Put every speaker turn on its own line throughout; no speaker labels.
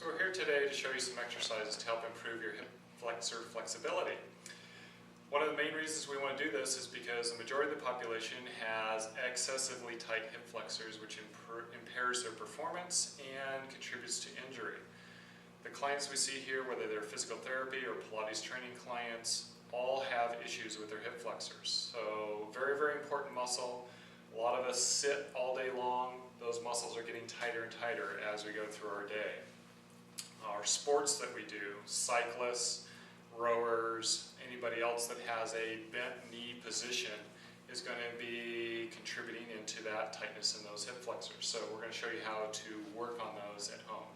So we're here today to show you some exercises to help improve your hip flexor flexibility. One of the main reasons we want to do this is because the majority of the population has excessively tight hip flexors, which impairs their performance and contributes to injury. The clients we see here, whether they're physical therapy or Pilates training clients, all have issues with their hip flexors. So very, very important muscle. A lot of us sit all day long. Those muscles are getting tighter and tighter as we go through our day. Our sports that we do, cyclists, rowers, anybody else that has a bent knee position is going to be contributing into that tightness in those hip flexors. So we're going to show you how to work on those at home.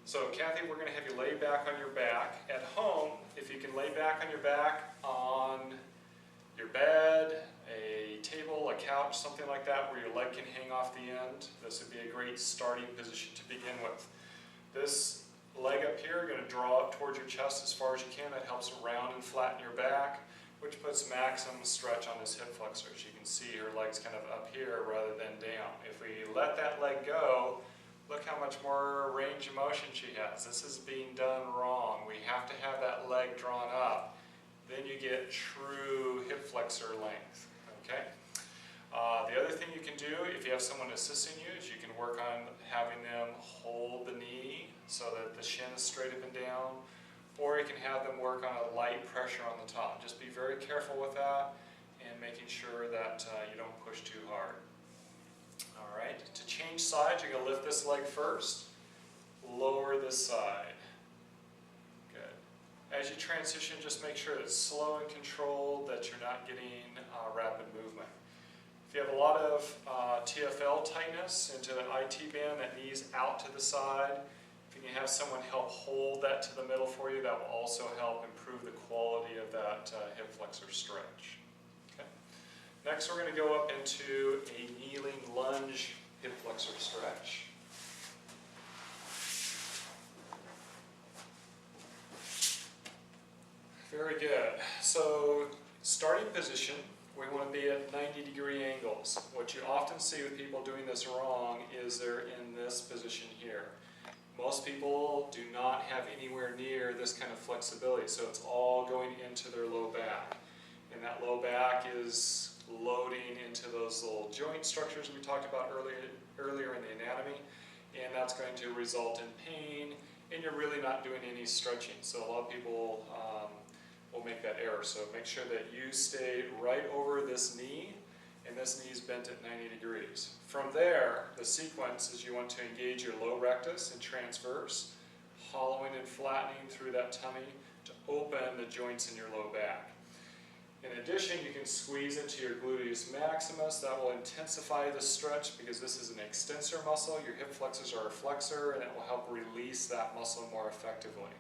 So Kathy, we're going to have you lay back on your back. At home, if you can lay back on your back on your bed, a table, a couch, something like that where your leg can hang off the end, this would be a great starting position to begin with. This leg up here, you're going to draw up towards your chest as far as you can. That helps round and flatten your back, which puts maximum stretch on this hip flexor. As you can see, her leg's kind of up here rather than down. If we let that leg go, look how much more range of motion she has. This is being done wrong. We have to have that leg drawn up. Then you get true hip flexor length. Okay? The other thing you can do, if you have someone assisting you, is you can work on having them hold the knee so that the shin is straight up and down, or you can have them work on a light pressure on the top. Just be very careful with that and making sure that you don't push too hard. All right, to change sides, you're going to lift this leg first, lower this side. Good. As you transition, just make sure it's slow and controlled, that you're not getting rapid movement. If you have a lot of TFL tightness into the IT band, that knee's out to the side, if you can have someone help hold that to the middle for you, that will also help improve the quality of that hip flexor stretch. Okay. Next, we're going to go up into a kneeling lunge hip flexor stretch. Very good. So, starting position, we want to be at 90-degree angles. What you often see with people doing this wrong is they're in this position here. Most people do not have anywhere near this kind of flexibility, so it's all going into their low back. And that low back is loading into those little joint structures we talked about earlier in the anatomy, and that's going to result in pain, and you're really not doing any stretching. So a lot of people will make that error. So make sure that you stay right over this knee, and this knee is bent at 90 degrees. From there, the sequence is you want to engage your low rectus and transverse, hollowing and flattening through that tummy to open the joints in your low back. In addition, you can squeeze into your gluteus maximus. That will intensify the stretch because this is an extensor muscle. Your hip flexors are a flexor, and it will help release that muscle more effectively.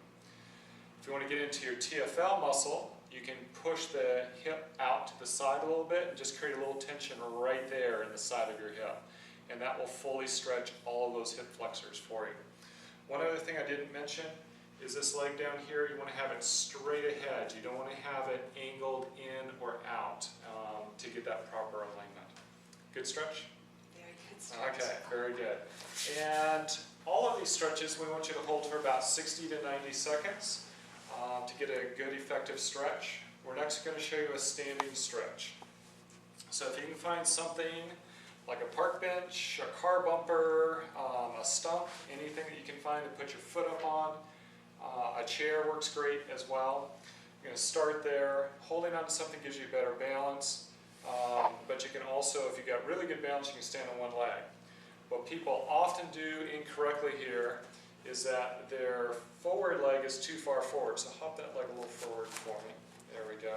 If you want to get into your TFL muscle, you can push the hip out to the side a little bit and just create a little tension right there in the side of your hip. And that will fully stretch all of those hip flexors for you. One other thing I didn't mention is this leg down here, you want to have it straight ahead. You don't want to have it angled in or out to get that proper alignment. Good stretch?
Very good stretch.
Okay, very good. And all of these stretches we want you to hold for about 60 to 90 seconds. To get a good effective stretch. We're next going to show you a standing stretch. So if you can find something like a park bench, a car bumper, a stump, anything that you can find to put your foot up on, a chair works great as well. You're going to start there. Holding on to something gives you better balance, but you can also, if you've got really good balance, you can stand on one leg. What people often do incorrectly here is that their forward leg is too far forward. So hop that leg a little forward for me. There we go.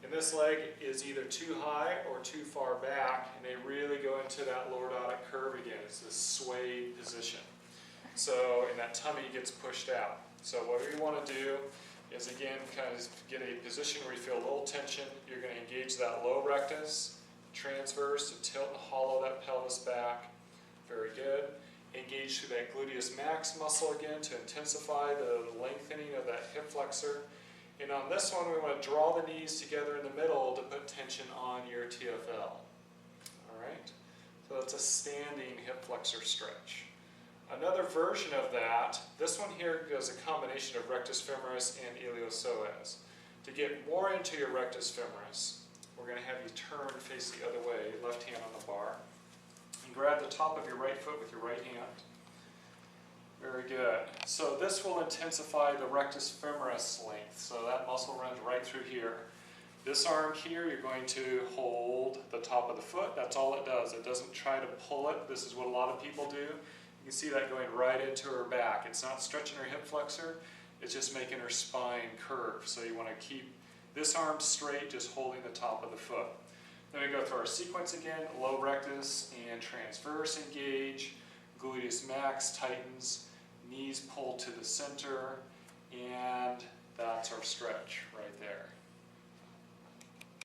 And this leg is either too high or too far back, and they really go into that lordotic curve again. It's this swayed position. So, and that tummy gets pushed out. So what we want to do is, again, kind of get a position where you feel a little tension. You're going to engage that low rectus, transverse to tilt and hollow that pelvis back. Very good. Engage through that gluteus max muscle again to intensify the lengthening of that hip flexor. And on this one, we want to draw the knees together in the middle to put tension on your TFL. All right? So that's a standing hip flexor stretch. Another version of that, this one here does a combination of rectus femoris and iliopsoas. To get more into your rectus femoris, we're going to have you turn, face the other way, left hand on the bar, and grab the top of your right foot with your right hand. Very good. So this will intensify the rectus femoris length. So that muscle runs right through here. This arm here, you're going to hold the top of the foot. That's all it does. It doesn't try to pull it. This is what a lot of people do. You can see that going right into her back. It's not stretching her hip flexor. It's just making her spine curve. So you want to keep this arm straight, just holding the top of the foot. Then we go through our sequence again. Low rectus and transverse engage. Gluteus max tightens. Knees pull to the center. And that's our stretch right there.